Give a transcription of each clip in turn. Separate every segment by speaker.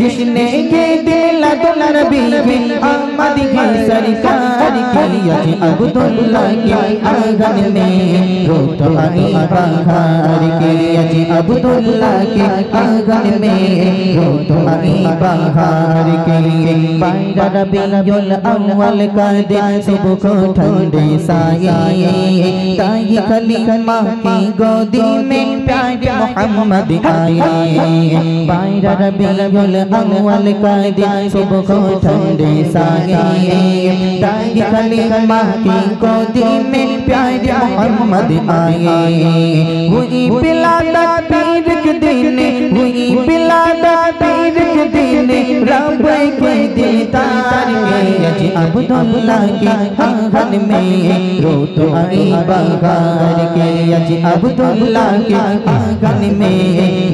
Speaker 1: जिसने के दिल दुल नबी अहमद की सरकार की अजी अब्दुल्ला के आंगन में रोत आई बहार की अजी अब्दुल्ला के आंगन में रोत आई बहार की बारह रबीउल अव्वल का दिन सुबह को ठंडे साए ताई कलीमा की गोदी में प्यारे मोहम्मद आए बारह रबीउल अव्वल का दिन सुबह को ठंडे साए ताई कलीमा की गोदी में प्यारे मोहम्मद आए हुई बिलादत पीर के दिन हुई बिलादत पीर के दिन रब के दीदार में अजी अब्दुल्ला के आंगन में रोत आई बहार के अजी अब्दुल्ला के आंगन में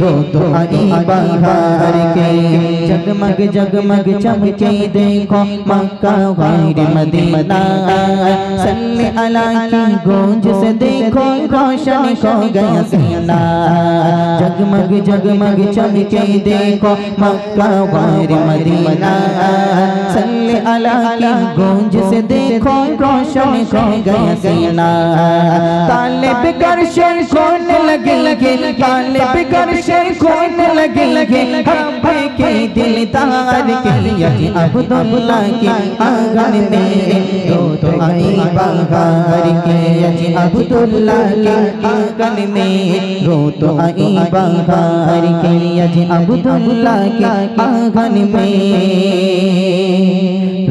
Speaker 1: रोत आई बहार के जगमग जगमग चमके देखो मक्का गैर मदीना सल्ले अला की गूंज से देखो रोशन हो गया सीना जगमग जगमग चमके देखो मक्का गैर मदीना सल्ले अला की गूंज से देखो रोशन हो गया सीना तालिब गर्शन खोने लगे तालिब गर्शन खोने लगे हम के दिलदार के अजी अब्दुल्ला के आंगन में रोत आई बहार के अजी अब्दुल्ला के आंगन में रोत आई बहार के अजी अब्दुल्ला के आंगन में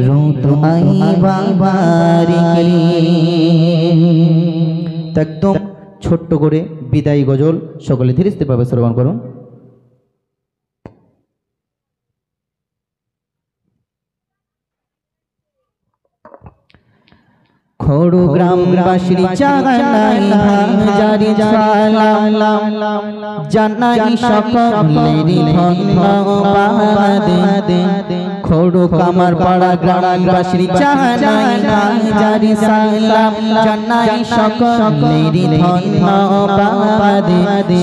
Speaker 1: रोत आई बहार के একদম ছোট্ট করে বিদায়ী গজল সকলে ধীরে স্থির ভাবে শ্রবণ করুন। খোড়ো গ্রামবাসীর জানাই হাজারি সালাম জানাই সকলেরই ধন্যবাদ খোড়ো কামার পাড়া গ্রামবাসীর জানাই হাজারি সালাম জানাই সকলেরই ধন্যবাদ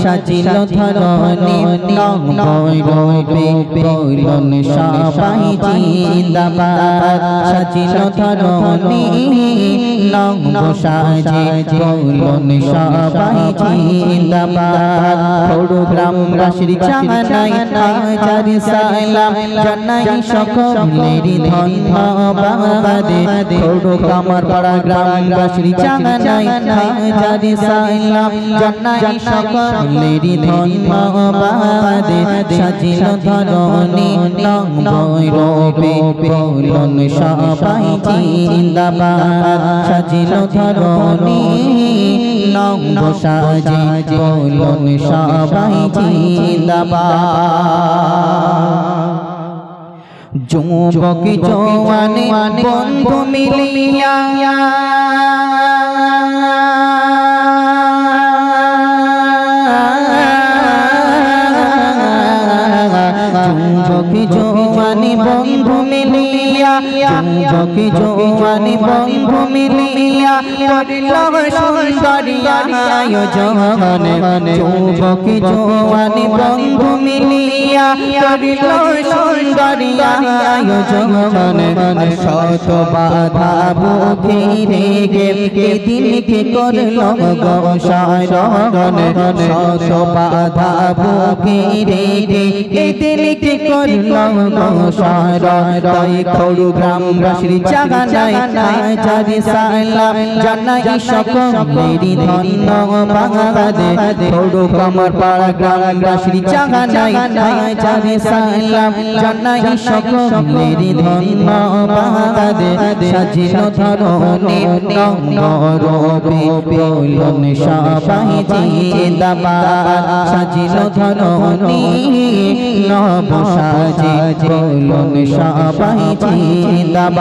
Speaker 1: সাজিল ধরণী নং ভৈরবে বলন সবাই জিন্দাবাদ সাজিল ধরণী নং সাজে বলন সবাই জিন্দাবাদ খোড়ো গ্রামবাসীর জানাই হাজারি সালাম জানাই সকলেরই ধন্যবাদ খোড়ো কামার পাড়া গ্রামবাসীর জানাই হাজারি সালাম জানাই সকলেরই ধন্যবাদ সাজিল ধরণী নং ভৈরবে বলন সবাই জিন্দাবাদ সাজিল ধরণী নং সাজে বলন সবাই জিন্দাবাদ যুবক জওয়ান বন্ধু মিলিয়া যুবক জওয়ান বন্ধু মিলিয়া যুবক জওয়ান বন্ধু মিলিয়া করল সুন্দরিয়া আয়োজন যুবক জওয়ান বন্ধু মিলিয়া করল সুন্দরিয়া আয়োজন শত বাধা বুকে রেগে দিনকে করল গৌসারণ শত বাধা বুকে রেগে দিনকে করল গৌসারণ তাই খোড়ো গ্রামবাসীর জানাই হাজারি সালাম জানাই সকলেরই ধন্যবাদ খোড়ো কামার পাড়া গ্রামবাসীর জানাই হাজারি সালাম জানাই সকলেরই ধন্যবাদ সাজিল ধরণী নং ভৈরবে বলন সবাই জিন্দাবাদ সাজিল ধরণী নব সাজে বলন সবাই জিন্দাবাদ।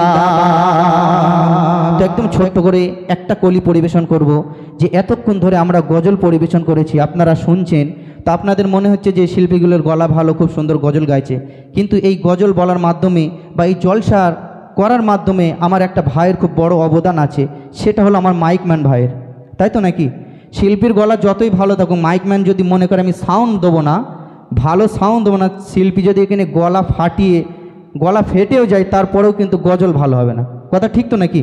Speaker 1: একদম ছোট্ট করে একটা কলি পরিবেশন করব যে এতক্ষণ ধরে আমরা গজল পরিবেশন করেছি আপনারা শুনছেন তো আপনাদের মনে হচ্ছে যে শিল্পীগুলোর গলা ভালো খুব সুন্দর গজল গাইছে কিন্তু এই গজল বলার মাধ্যমে বা এই জলসার করার মাধ্যমে আমার একটা ভাইয়ের খুব বড় অবদান আছে সেটা হলো আমার মাইকম্যান ভাইয়ের তাই তো নাকি শিল্পীর গলা যতই ভালো থাকুক মাইকম্যান যদি মনে করে আমি সাউন্ড দেবো না ভালো সাউন্ড দেবো না, শিল্পী যদি এখানে গলা ফেটেও যায় তারপরেও কিন্তু গজল ভালো হবে না। কথা ঠিক তো নাকি?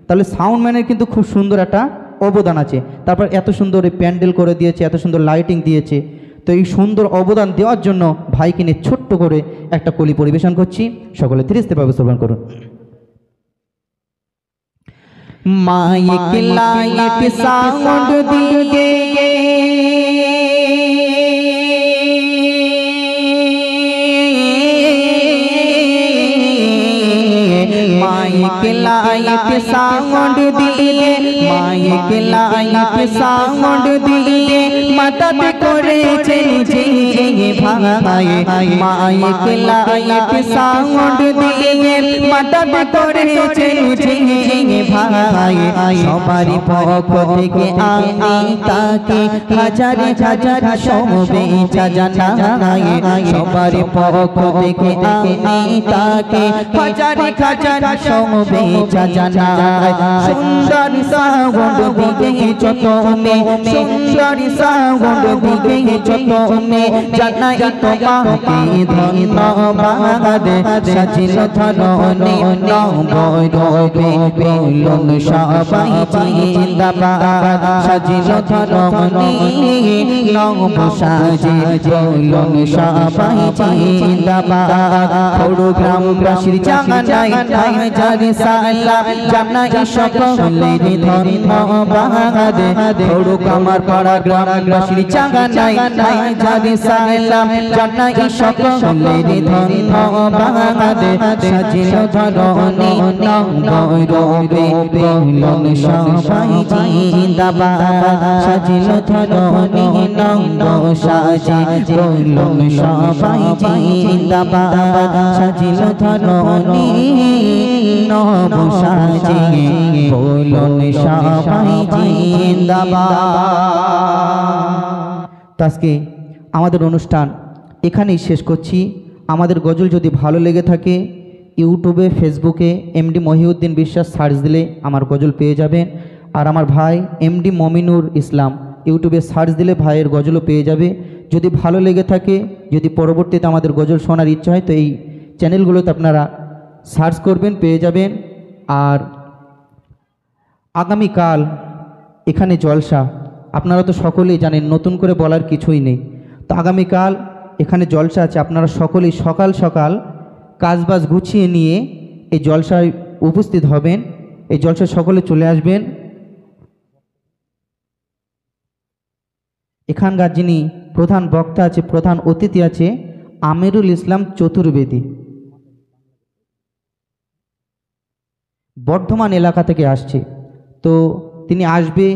Speaker 1: তাহলে সাউন্ডম্যানের কিন্তু খুব সুন্দর একটা অবদান আছে। তারপর এত সুন্দর এই প্যান্ডেল করে দিয়েছে, এত সুন্দর লাইটিং দিয়েছে। তো এই সুন্দর অবদান দেওয়ার জন্য ভাইকে নিয়ে ছোট্ট করে একটা কলি পরিবেশন করছি, সকলে ধীরে শ্রবণ করুন। মাইক লাইট সাউন্ড দিয়ে মাইক লাইট সাউন্ড দিয়ে মাইক লাইট সাউন্ড দিয়ে মদদ করেছেন যে ভাই, মাইক লাইট সাউন্ড দিয়ে মদদ করেছেন যে ভাই, সবারই পক্ষ থেকে আমি তাকে হাজার হাজার শুভেচ্ছা জানাই, সবারই পক্ষ থেকে আমি তাকে হাজার হাজার শুভেচ্ছা জানাই। সুন্দর সাউন্ড দিকে যত মে, সুন্দর সাউন্ড দিকে যত মে জানাই তোমাকে ধন্যবাদ। সাজিল ধরনে নবরবে বলুন সবাই জিন্দাবাদ, সাজিল ধরনে নব সাজে বলুন সবাই জিন্দাবাদ। খড় গ্রামবাসীর জানাই হাজার সালাম জানাই সকলের ধন্যবাদ। খড় কামার পাড়া গ্রামবাসীর জানাই হাজার সালাম জানাই সকলের ধন্যবাদ। সাজিল ধরনে নবরবে বলুন সবাই জিন্দাবাদ, সাজিল ধরনে নব সাজে বলুন সবাই জিন্দাবাদ, সাজিল ধরনে নব সাজে বলুন সবাই জিন্দাবাদ। আজকে আমাদের অনুষ্ঠান এখানেই শেষ করছি। আমাদের গজল যদি ভালো লেগে থাকে ইউটিউবে ফেসবুকে এমডি মহিউদ্দিন বিশ্বাস সার্চ দিলে আমার গজল পেয়ে যাবেন। আর আমার ভাই এমডি মমিনুর ইসলাম ইউটিউবে সার্চ দিলে ভাইয়ের গজলও পেয়ে যাবে। যদি ভালো লেগে থাকে, যদি পরবর্তীতে আমাদের গজল শোনার ইচ্ছা হয় তো এই চ্যানেলগুলোতে আপনারা সার্চ করবেন, পেয়ে যাবেন। আর আগামীকাল এখানে জলসা, আপনারা তো সকলেই জানেন, নতুন করে বলার কিছুই নেই। তো আগামীকাল এখানে জলসা আছে, আপনারা সকলেই সকাল সকাল কাজবাজ গুছিয়ে নিয়ে এই জলসায় উপস্থিত হবেন। এই জলসায় সকলে চলে আসবেন। এখানকার যিনি প্রধান বক্তা আছে, প্রধান অতিথি আছে আমিরুল ইসলাম চতুর্বেদী, বর্ধমান এলাকা থেকে আসছে। তো তিনি আসবে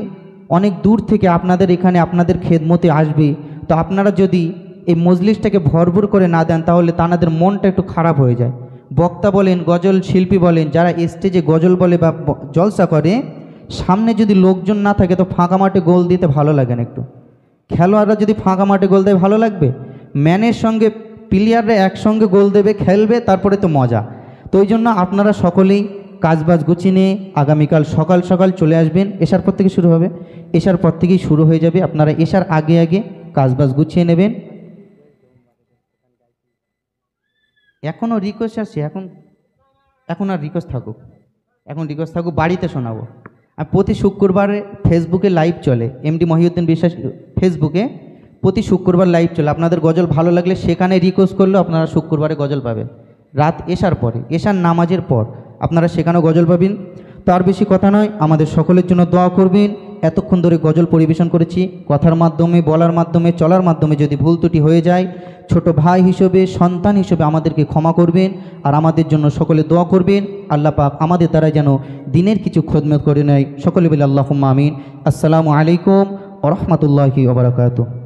Speaker 1: অনেক দূর থেকে, আপনাদের এখানে আপনাদের খেদমতে আসবে। তো আপনারা যদি এই মজলিসটাকে ভরপুর করে না দেন তাহলে তাদের মনটা একটু খারাপ হয়ে যায়। বক্তা বলেন, গজল শিল্পী বলেন, যারা স্টেজে গজল বলে বা জলসা করে, সামনে যদি লোকজন না থাকে তো ফাঁকা মাঠে গোল দিতে ভালো লাগে না। একটু খেলোয়াড়রা যদি ফাঁকা মাঠে গোল দেয় ভালো লাগবে? ম্যানের সঙ্গে প্লেয়াররা একসঙ্গে গোল দেবে, খেলবে, তারপরে তো মজা। তো ওই জন্য আপনারা সকলেই কাজবাজ গুছিয়ে নিয়ে আগামীকাল সকাল সকাল চলে আসবেন। এশার পর থেকে শুরু হবে, এশার পর থেকেই শুরু হয়ে যাবে। আপনারা এশার আগে আগে কাজবাজ গুছিয়ে নেবেন। এখনও রিকোয়েস্ট আসছে, এখন আর রিকোয়েস্ট থাকুক, বাড়িতে শোনাবো। আর প্রতি শুক্রবারে ফেসবুকে লাইভ চলে, এমডি মহিউদ্দিন বিশ্বাস ফেসবুকে প্রতি শুক্রবার লাইভ চলে। আপনাদের গজল ভালো লাগলে সেখানে রিকোয়েস্ট করলেও আপনারা শুক্রবারে গজল পাবেন। রাত এশার পরে, এশার নামাজের পর আপনারা সেখানেও গজল পাবেন। তো আর বেশি কথা নয়, আমাদের সকলের জন্য দোয়া করবেন। এতক্ষণ ধরে গজল পরিবেশন করেছি, কথার মাধ্যমে, বলার মাধ্যমে, চলার মাধ্যমে যদি ভুল ত্রুটি হয়ে যায়, ছোট ভাই হিসেবে, সন্তান হিসেবে আমাদেরকে ক্ষমা করবেন। আর আমাদের জন্য সকলে দোয়া করবেন, আল্লাহ পাক আমাদের দ্বারা যেন দিনের কিছু খেদমত করে নেয়। সকলে বলে আল্লাহুম্মা আমিন। আসসালামু আলাইকুম ওয়া রাহমাতুল্লাহি ওয়া বারাকাতুহু।